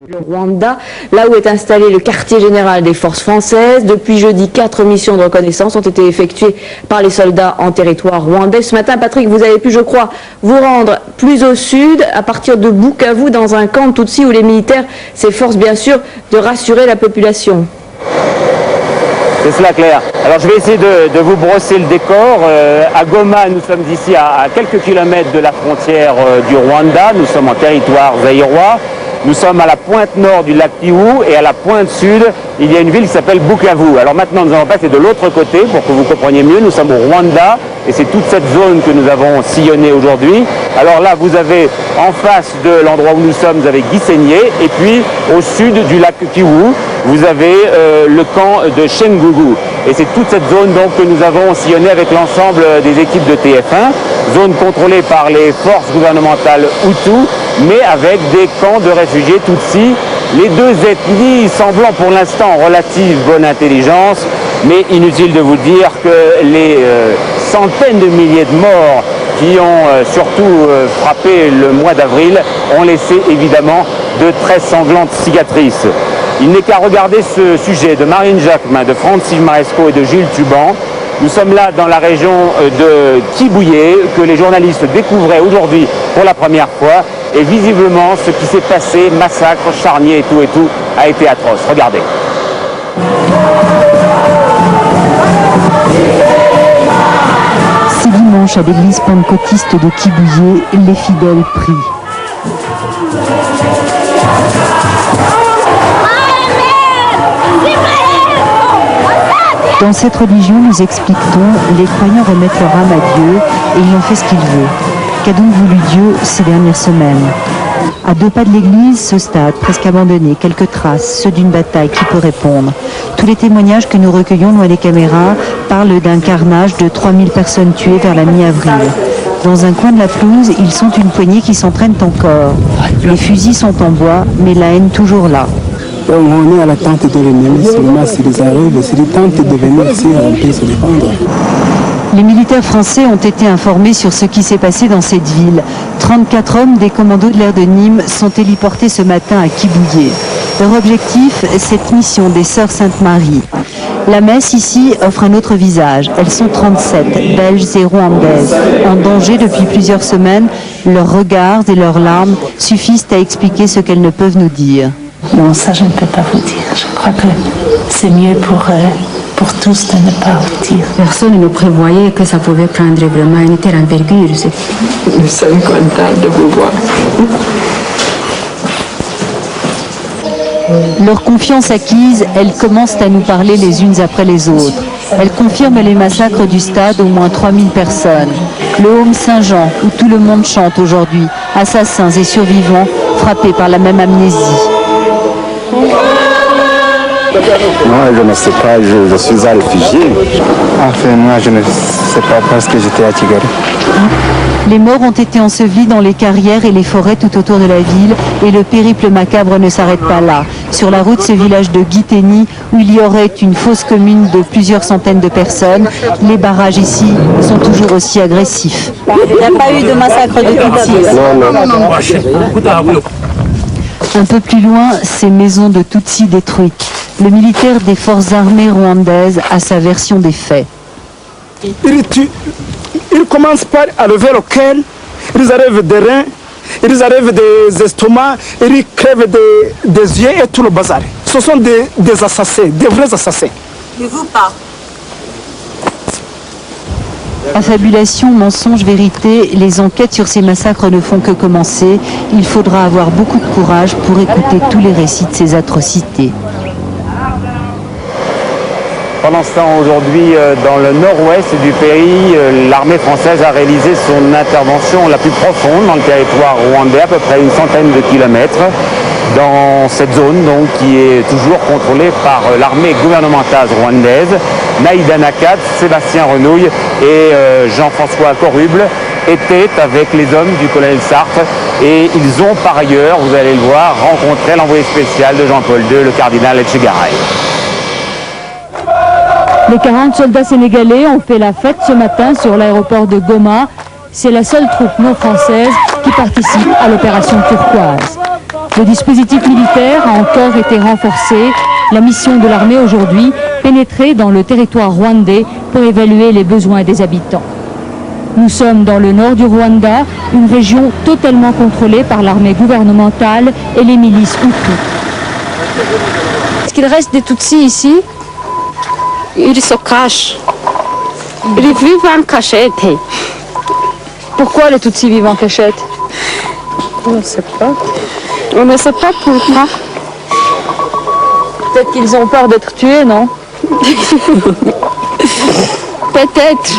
Le Rwanda, là où est installé le quartier général des forces françaises. Depuis jeudi, 4 missions de reconnaissance ont été effectuées par les soldats en territoire rwandais. Ce matin, Patrick, vous avez pu, je crois, vous rendre plus au sud, à partir de Bukavu, dans un camp Tutsi où les militaires s'efforcent bien sûr de rassurer la population. C'est cela, Claire. Alors je vais essayer de vous brosser le décor. À Goma, nous sommes ici à quelques kilomètres de la frontière du Rwanda. Nous sommes en territoire zaïrois. Nous sommes à la pointe nord du lac Kivu et à la pointe sud, il y a une ville qui s'appelle Bukavu. Alors maintenant, nous allons passer de l'autre côté pour que vous compreniez mieux. Nous sommes au Rwanda et c'est toute cette zone que nous avons sillonnée aujourd'hui. Alors là, vous avez en face de l'endroit où nous sommes, vous avez Gisenyi et puis au sud du lac Kivu, vous avez le camp de Shengugu. Et c'est toute cette zone donc que nous avons sillonnée avec l'ensemble des équipes de TF1, zone contrôlée par les forces gouvernementales Hutus, mais avec des camps de réfugiés Tutsis, les deux ethnies semblant pour l'instant en relative bonne intelligence, mais inutile de vous dire que les centaines de milliers de morts qui ont surtout frappé le mois d'avril ont laissé évidemment de très sanglantes cicatrices. Il n'est qu'à regarder ce sujet de Marine Jacquemin, de Francis Maresco et de Gilles Tuban. Nous sommes là dans la région de Kibuye, que les journalistes découvraient aujourd'hui pour la première fois. Et visiblement, ce qui s'est passé, massacre, charnier et tout, a été atroce. Regardez. C'est dimanche à l'église pentecôtiste de Kibuye, les fidèles prient. Dans cette religion, nous explique-t-on, les croyants remettent leur âme à Dieu et il en fait ce qu'il veut. Qu'a donc voulu Dieu ces dernières semaines? À 2 pas de l'église, ce stade, presque abandonné, quelques traces, ceux d'une bataille, qui peut répondre? Tous les témoignages que nous recueillons loin des caméras parlent d'un carnage de 3000 personnes tuées vers la mi-avril. Dans un coin de la pelouse, ils sont une poignée qui s'entraînent encore. Les fusils sont en bois, mais la haine toujours là. On est à l'attente de l'ennemi, seulement s'ils arrivent, s'ils tentent de venir ici, on peut se défendre. Les militaires français ont été informés sur ce qui s'est passé dans cette ville. 34 hommes des commandos de l'air de Nîmes sont héliportés ce matin à Kibuye. Leur objectif, cette mission des Sœurs Sainte-Marie. La messe ici offre un autre visage. Elles sont 37, belges et rwandaises. En danger depuis plusieurs semaines, leurs regards et leurs larmes suffisent à expliquer ce qu'elles ne peuvent nous dire. Non, ça je ne peux pas vous dire. Je crois que c'est mieux pour tous de ne pas vous dire. Personne ne prévoyait que ça pouvait prendre vraiment une telle envergure. Nous sommes contents de vous voir. Leur confiance acquise, elles commencent à nous parler les unes après les autres. Elles confirment les massacres du stade, au moins 3000 personnes. Le Home Saint-Jean, où tout le monde chante aujourd'hui, assassins et survivants frappés par la même amnésie. Moi, je ne sais pas, je suis un réfugié. Enfin, moi, je ne sais pas parce que j'étais à Kigali. Les morts ont été ensevelis dans les carrières et les forêts tout autour de la ville et le périple macabre ne s'arrête pas là. Sur la route, ce village de Gisenyi, où il y aurait une fosse commune de plusieurs centaines de personnes, les barrages ici sont toujours aussi agressifs. Il n'y a pas eu de massacre de Tutsis? Non. Un peu plus loin, ces maisons de Tutsis détruites. Le militaire des forces armées rwandaises a sa version des faits. Ils commencent par enlever le cœur, ils arrivent des reins, ils arrivent des estomacs, ils crèvent des yeux et tout le bazar. Ce sont des assassins, des vrais assassins. Ne vous pas. Affabulation, mensonge, vérité, les enquêtes sur ces massacres ne font que commencer. Il faudra avoir beaucoup de courage pour écouter tous les récits de ces atrocités. Pendant ce temps, aujourd'hui, dans le nord-ouest du pays, l'armée française a réalisé son intervention la plus profonde dans le territoire rwandais, à peu près une centaine de kilomètres, dans cette zone donc, qui est toujours contrôlée par l'armée gouvernementale rwandaise. Naïda Nakat, Sébastien Renouille et Jean-François Coruble étaient avec les hommes du colonel Sartre et ils ont par ailleurs, vous allez le voir, rencontré l'envoyé spécial de Jean-Paul II, le cardinal Etchegaray. Les 40 soldats sénégalais ont fait la fête ce matin sur l'aéroport de Goma. C'est la seule troupe non française qui participe à l'opération turquoise. Le dispositif militaire a encore été renforcé. La mission de l'armée aujourd'hui, pénétrer dans le territoire rwandais pour évaluer les besoins des habitants. Nous sommes dans le nord du Rwanda, une région totalement contrôlée par l'armée gouvernementale et les milices Hutus. Est-ce qu'il reste des Tutsis ici? Ils se cachent. Ils vivent en cachette. Pourquoi les Tutsis vivent en cachette? On ne sait pas. On ne sait pas pourquoi. Peut-être qu'ils ont peur d'être tués, non? Peut-être.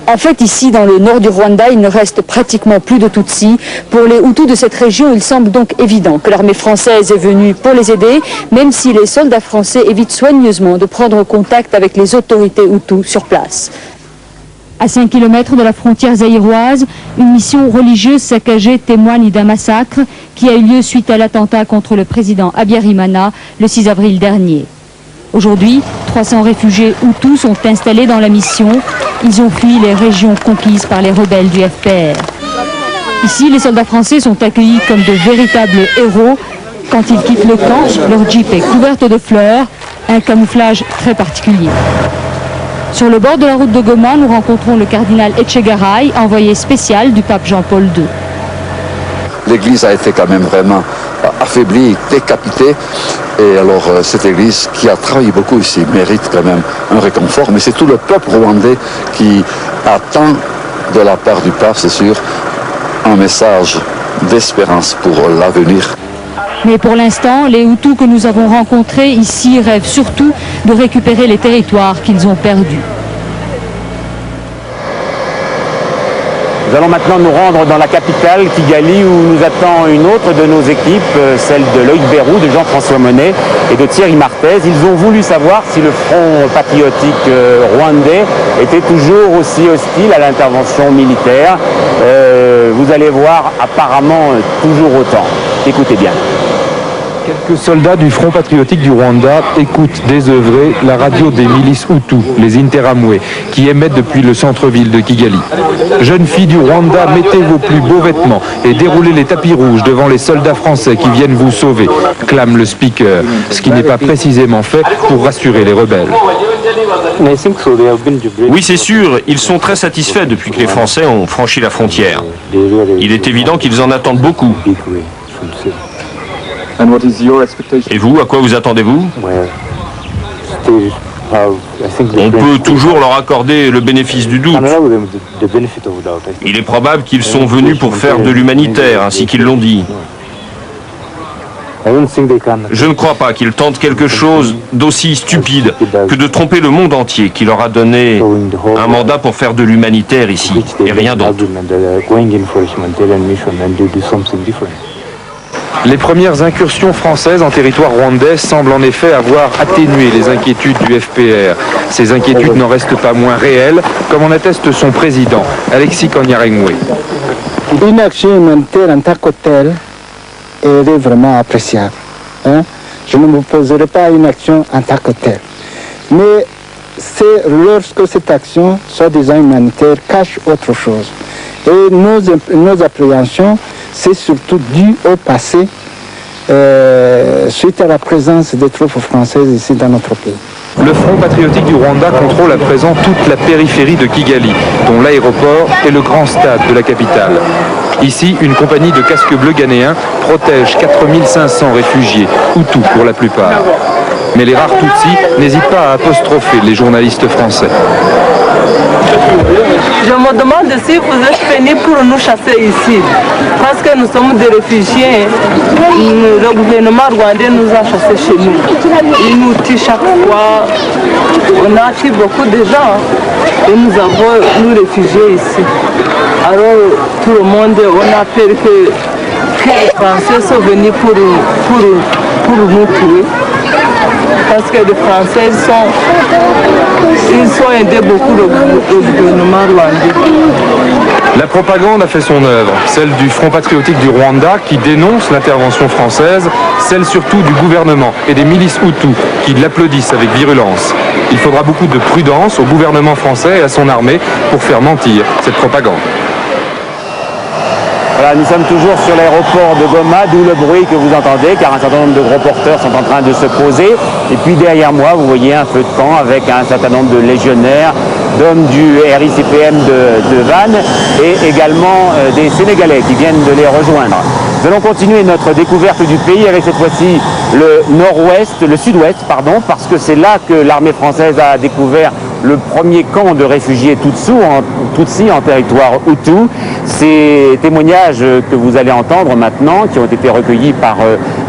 En fait, ici, dans le nord du Rwanda, il ne reste pratiquement plus de Tutsis. Pour les Hutus de cette région, il semble donc évident que l'armée française est venue pour les aider, même si les soldats français évitent soigneusement de prendre contact avec les autorités Hutus sur place. À 5 km de la frontière zaïroise, une mission religieuse saccagée témoigne d'un massacre qui a eu lieu suite à l'attentat contre le président Habyarimana le 6 avril dernier. Aujourd'hui, 300 réfugiés Hutus sont installés dans la mission. Ils ont fui les régions conquises par les rebelles du FPR. Ici, les soldats français sont accueillis comme de véritables héros. Quand ils quittent le camp, leur jeep est couverte de fleurs, un camouflage très particulier. Sur le bord de la route de Goma, nous rencontrons le cardinal Etchegaray, envoyé spécial du pape Jean-Paul II. L'Église a été quand même vraiment affaiblie, décapitée. Et alors cette Église qui a travaillé beaucoup ici mérite quand même un réconfort. Mais c'est tout le peuple rwandais qui attend de la part du pape, c'est sûr, un message d'espérance pour l'avenir. Mais pour l'instant, les Hutus que nous avons rencontrés ici rêvent surtout de récupérer les territoires qu'ils ont perdus. Nous allons maintenant nous rendre dans la capitale, Kigali, où nous attend une autre de nos équipes, celle de Loïc Bérou, de Jean-François Monnet et de Thierry Marthez. Ils ont voulu savoir si le front patriotique rwandais était toujours aussi hostile à l'intervention militaire. Vous allez voir, apparemment toujours autant. Écoutez bien. Quelques soldats du Front patriotique du Rwanda écoutent désœuvrés la radio des milices Hutus, les Interamwe, qui émettent depuis le centre-ville de Kigali. Jeunes filles du Rwanda, mettez vos plus beaux vêtements et déroulez les tapis rouges devant les soldats français qui viennent vous sauver, clame le speaker, ce qui n'est pas précisément fait pour rassurer les rebelles. Oui, c'est sûr, ils sont très satisfaits depuis que les Français ont franchi la frontière. Il est évident qu'ils en attendent beaucoup. Et vous, à quoi vous attendez-vous? On peut toujours leur accorder le bénéfice du doute. Il est probable qu'ils sont venus pour faire de l'humanitaire, ainsi qu'ils l'ont dit. Je ne crois pas qu'ils tentent quelque chose d'aussi stupide que de tromper le monde entier qui leur a donné un mandat pour faire de l'humanitaire ici, et rien d'autre. Les premières incursions françaises en territoire rwandais semblent en effet avoir atténué les inquiétudes du FPR. Ces inquiétudes n'en restent pas moins réelles, comme en atteste son président, Alexis Kanyarengwe. Une action humanitaire en tant que telle, elle est vraiment appréciable. Je ne m'opposerai pas à une action en tant que telle. Mais c'est lorsque cette action, soi-disant humanitaire, cache autre chose. Et nos appréhensions, c'est surtout dû au passé, suite à la présence des troupes françaises ici dans notre pays. Le Front patriotique du Rwanda contrôle à présent toute la périphérie de Kigali, dont l'aéroport et le grand stade de la capitale. Ici, une compagnie de casques bleus ghanéens protège 4500 réfugiés, Hutus pour la plupart. Mais les rares Tutsis n'hésitent pas à apostropher les journalistes français. Je me demande si vous êtes venus pour nous chasser ici, parce que nous sommes des réfugiés. Le gouvernement rwandais nous a chassés chez nous. Il nous tue chaque fois. On a tué beaucoup de gens et nous avons nous réfugiés ici. Alors tout le monde, on a peur que les Français sont venus pour nous tuer. Parce que les Français ils sont aidés beaucoup le gouvernement rwandais. La propagande a fait son œuvre, celle du Front patriotique du Rwanda qui dénonce l'intervention française, celle surtout du gouvernement et des milices Hutus qui l'applaudissent avec virulence. Il faudra beaucoup de prudence au gouvernement français et à son armée pour faire mentir cette propagande. Voilà, nous sommes toujours sur l'aéroport de Goma, d'où le bruit que vous entendez, car un certain nombre de gros porteurs sont en train de se poser. Et puis derrière moi, vous voyez un feu de camp avec un certain nombre de légionnaires, d'hommes du RICPM de Vannes et également des Sénégalais qui viennent de les rejoindre. Nous allons continuer notre découverte du pays avec cette fois-ci le nord-ouest, le sud-ouest, pardon, parce que c'est là que l'armée française a découvert le premier camp de réfugiés Tutsi en territoire Hutu. Ces témoignages que vous allez entendre maintenant, qui ont été recueillis par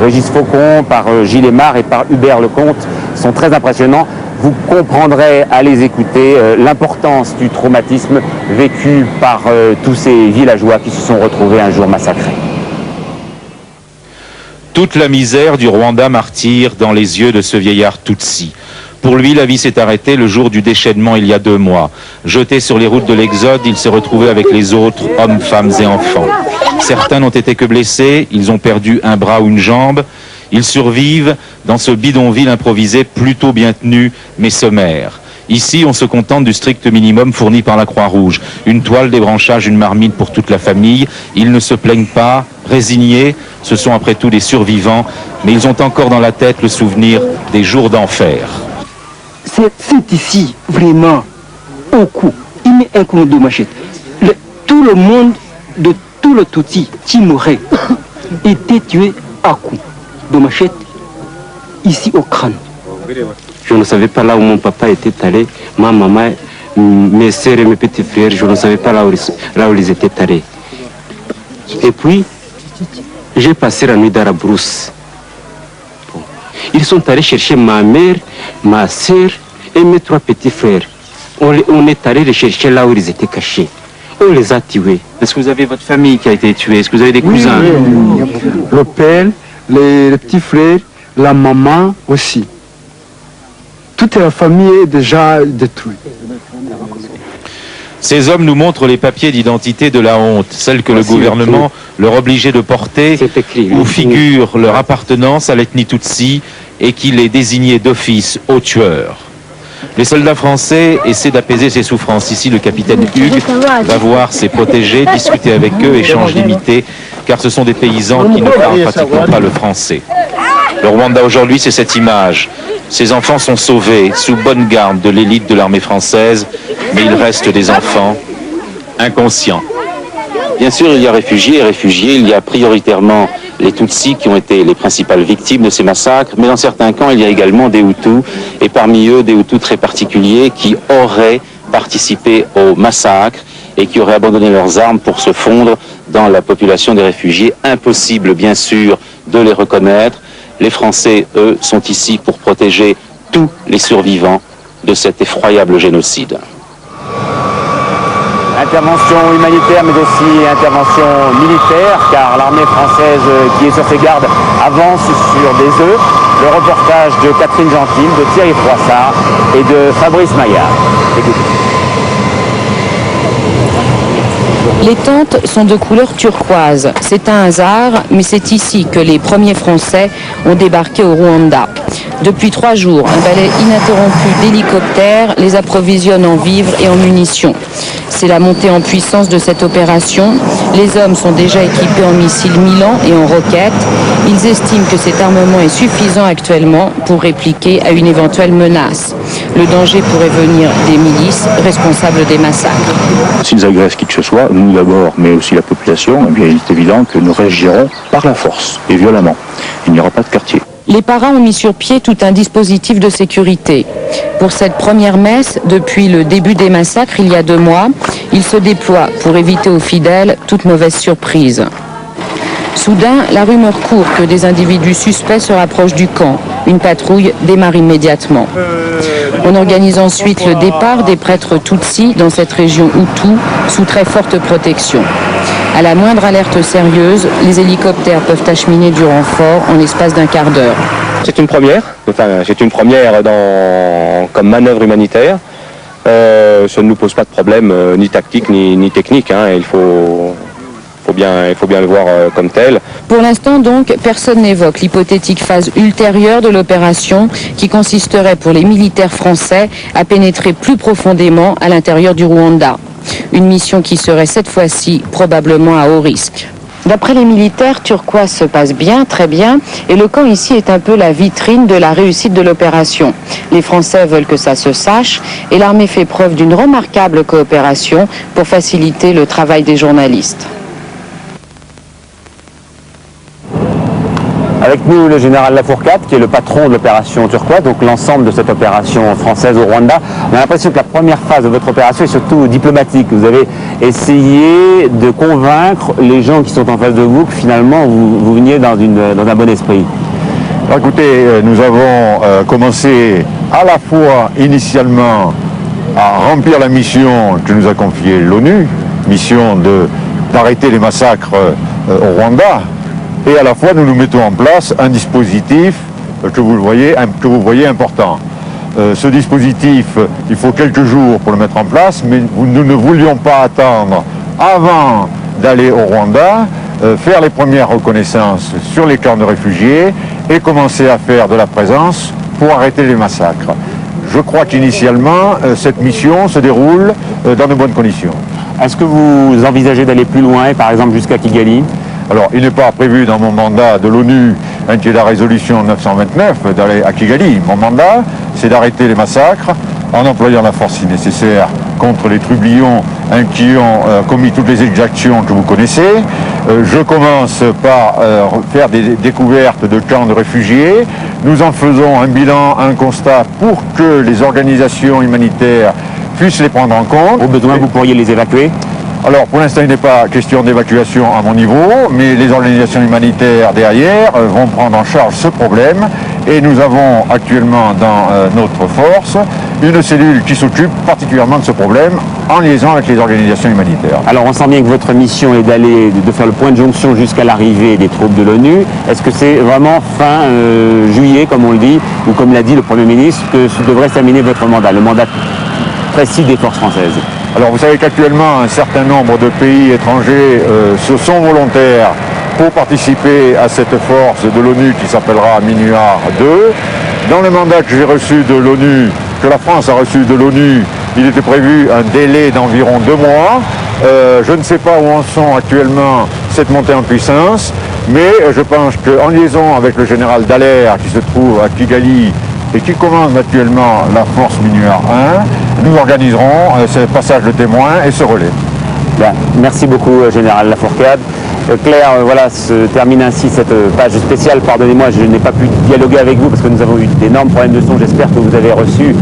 Régis Faucon, par Gilles Aymar et par Hubert Lecomte, sont très impressionnants. Vous comprendrez à les écouter l'importance du traumatisme vécu par tous ces villageois qui se sont retrouvés un jour massacrés. Toute la misère du Rwanda martyr dans les yeux de ce vieillard Tutsi. Pour lui, la vie s'est arrêtée le jour du déchaînement il y a 2 mois. Jeté sur les routes de l'Exode, il s'est retrouvé avec les autres, hommes, femmes et enfants. Certains n'ont été que blessés, ils ont perdu un bras ou une jambe. Ils survivent dans ce bidonville improvisé plutôt bien tenu, mais sommaire. Ici, on se contente du strict minimum fourni par la Croix-Rouge. Une toile, des branchages, une marmite pour toute la famille. Ils ne se plaignent pas, résignés. Ce sont après tout des survivants, mais ils ont encore dans la tête le souvenir des jours d'enfer. C'est ici, vraiment, au coup, il met un coup de machette. Tout le monde de tout le Tutsi timoré était tué à coup de machette, ici au crâne. Je ne savais pas là où mon papa était allé, ma maman, mes sœurs et mes petits frères, je ne savais pas là où ils étaient allés. Et puis, j'ai passé la nuit dans la brousse. Bon. Ils sont allés chercher ma mère, ma sœur et mes 3 petits frères. On est allé les chercher là où ils étaient cachés. On les a tués. Est-ce que vous avez votre famille qui a été tuée? Est-ce que vous avez des cousins? Oui. Le père, les petits frères, la maman aussi. Toute la famille est déjà détruite. Ces hommes nous montrent les papiers d'identité de la honte, celles que le gouvernement leur obligeait de porter, où figure leur appartenance à l'ethnie Tutsi et qui les désignait d'office aux tueurs. Les soldats français essaient d'apaiser ces souffrances. Ici, le capitaine Hugues va voir ses protégés, discuter avec eux, échange limité, car ce sont des paysans qui ne parlent pratiquement pas le français. Le Rwanda aujourd'hui, c'est cette image. Ces enfants sont sauvés sous bonne garde de l'élite de l'armée française, mais ils restent des enfants inconscients. Bien sûr, il y a réfugiés et réfugiés. Il y a prioritairement les Tutsis qui ont été les principales victimes de ces massacres, mais dans certains camps, il y a également des Hutus, et parmi eux, des Hutus très particuliers qui auraient participé au massacre et qui auraient abandonné leurs armes pour se fondre dans la population des réfugiés. Impossible, bien sûr, de les reconnaître. Les Français, eux, sont ici pour protéger tous les survivants de cet effroyable génocide. Intervention humanitaire mais aussi intervention militaire, car l'armée française qui est sur ses gardes avance sur des œufs. Le reportage de Catherine Gentil, de Thierry Froissart et de Fabrice Maillard. Écoutez. Les tentes sont de couleur turquoise. C'est un hasard, mais c'est ici que les premiers Français ont débarqué au Rwanda. Depuis 3 jours, un balai ininterrompu d'hélicoptères les approvisionne en vivres et en munitions. C'est la montée en puissance de cette opération. Les hommes sont déjà équipés en missiles Milan et en roquettes. Ils estiment que cet armement est suffisant actuellement pour répliquer à une éventuelle menace. Le danger pourrait venir des milices responsables des massacres. S'ils agressent qui que ce soit, nous d'abord, mais aussi la population, eh bien, il est évident que nous réagirons par la force et violemment. Il n'y aura pas de quartier. Les parrains ont mis sur pied tout un dispositif de sécurité. Pour cette première messe, depuis le début des massacres, il y a 2 mois, ils se déploient pour éviter aux fidèles toute mauvaise surprise. Soudain, la rumeur court que des individus suspects se rapprochent du camp. Une patrouille démarre immédiatement. On organise ensuite le départ des prêtres Tutsis dans cette région Hutu sous très forte protection. À la moindre alerte sérieuse, les hélicoptères peuvent acheminer du renfort en l'espace d'1 quart d'heure. C'est une première, comme manœuvre humanitaire. Ça ne nous pose pas de problème ni tactique ni technique. Il faut bien le voir comme tel. Pour l'instant donc, personne n'évoque l'hypothétique phase ultérieure de l'opération qui consisterait pour les militaires français à pénétrer plus profondément à l'intérieur du Rwanda. Une mission qui serait cette fois-ci probablement à haut risque. D'après les militaires, Turquoise se passe bien, très bien, et le camp ici est un peu la vitrine de la réussite de l'opération. Les Français veulent que ça se sache, et l'armée fait preuve d'une remarquable coopération pour faciliter le travail des journalistes. Avec nous, le général Lafourcade, qui est le patron de l'opération Turquoise, donc l'ensemble de cette opération française au Rwanda. On a l'impression que la première phase de votre opération est surtout diplomatique. Vous avez essayé de convaincre les gens qui sont en face de vous que finalement vous veniez dans un bon esprit. Alors, écoutez, nous avons commencé à la fois initialement à remplir la mission que nous a confiée l'ONU, mission d'arrêter les massacres au Rwanda. Et à la fois, nous mettons en place un dispositif que vous voyez important. Ce dispositif, il faut quelques jours pour le mettre en place, mais nous ne voulions pas attendre avant d'aller au Rwanda, faire les premières reconnaissances sur les camps de réfugiés et commencer à faire de la présence pour arrêter les massacres. Je crois qu'initialement, cette mission se déroule dans de bonnes conditions. Est-ce que vous envisagez d'aller plus loin, par exemple jusqu'à Kigali ? Alors, il n'est pas prévu dans mon mandat de l'ONU, qui est la résolution 929, d'aller à Kigali. Mon mandat, c'est d'arrêter les massacres en employant la force si nécessaire contre les trublions qui ont commis toutes les exactions que vous connaissez. Je commence par faire des découvertes de camps de réfugiés. Nous en faisons un bilan, un constat pour que les organisations humanitaires puissent les prendre en compte. Au besoin, vous pourriez les évacuer ? Alors, pour l'instant, il n'est pas question d'évacuation à mon niveau, mais les organisations humanitaires derrière vont prendre en charge ce problème. Et nous avons actuellement dans notre force une cellule qui s'occupe particulièrement de ce problème en liaison avec les organisations humanitaires. Alors, on sent bien que votre mission est de faire le point de jonction jusqu'à l'arrivée des troupes de l'ONU. Est-ce que c'est vraiment fin juillet, comme on le dit, ou comme l'a dit le Premier ministre, que devrait se terminer votre mandat, le mandat précis des forces françaises ? Alors vous savez qu'actuellement un certain nombre de pays étrangers se sont volontaires pour participer à cette force de l'ONU qui s'appellera MINUAR 2. Dans le mandat que j'ai reçu de l'ONU, que la France a reçu de l'ONU, il était prévu un délai d'environ 2 mois. Je ne sais pas où en sont actuellement cette montée en puissance, mais je pense qu'en liaison avec le général Dallaire qui se trouve à Kigali et qui commande actuellement la force MINUAR 1, nous organiserons ce passage de témoins et ce relais. Bien. Merci beaucoup, Général Lafourcade. Claire, voilà, se termine ainsi cette page spéciale. Pardonnez-moi, je n'ai pas pu dialoguer avec vous parce que nous avons eu d'énormes problèmes de son. J'espère que vous avez reçu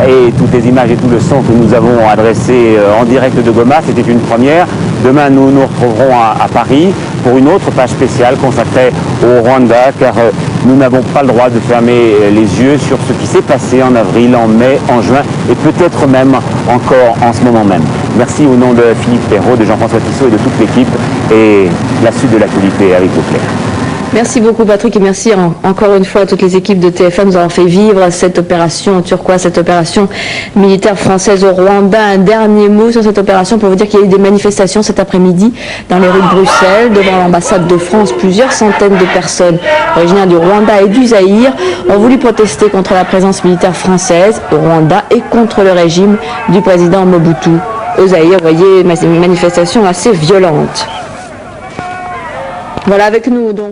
et toutes les images et tout le son que nous avons adressé en direct de Goma. C'était une première. Demain, nous nous retrouverons à Paris pour une autre page spéciale consacrée au Rwanda, car nous n'avons pas le droit de fermer les yeux sur ce qui s'est passé en avril, en mai, en juin et peut-être même encore en ce moment même. Merci au nom de Philippe Perrault, de Jean-François Tissot et de toute l'équipe, et la suite de l'actualité avec vous, Claire. Merci beaucoup Patrick et merci encore une fois à toutes les équipes de TF1 nous avons fait vivre cette opération turquoise, cette opération militaire française au Rwanda. Un dernier mot sur cette opération pour vous dire qu'il y a eu des manifestations cet après-midi dans les rues de Bruxelles, devant l'ambassade de France. Plusieurs centaines de personnes originaires du Rwanda et du Zaïre ont voulu protester contre la présence militaire française au Rwanda et contre le régime du président Mobutu. Au Zaïre, vous voyez, une manifestation assez violente. Voilà avec nous donc.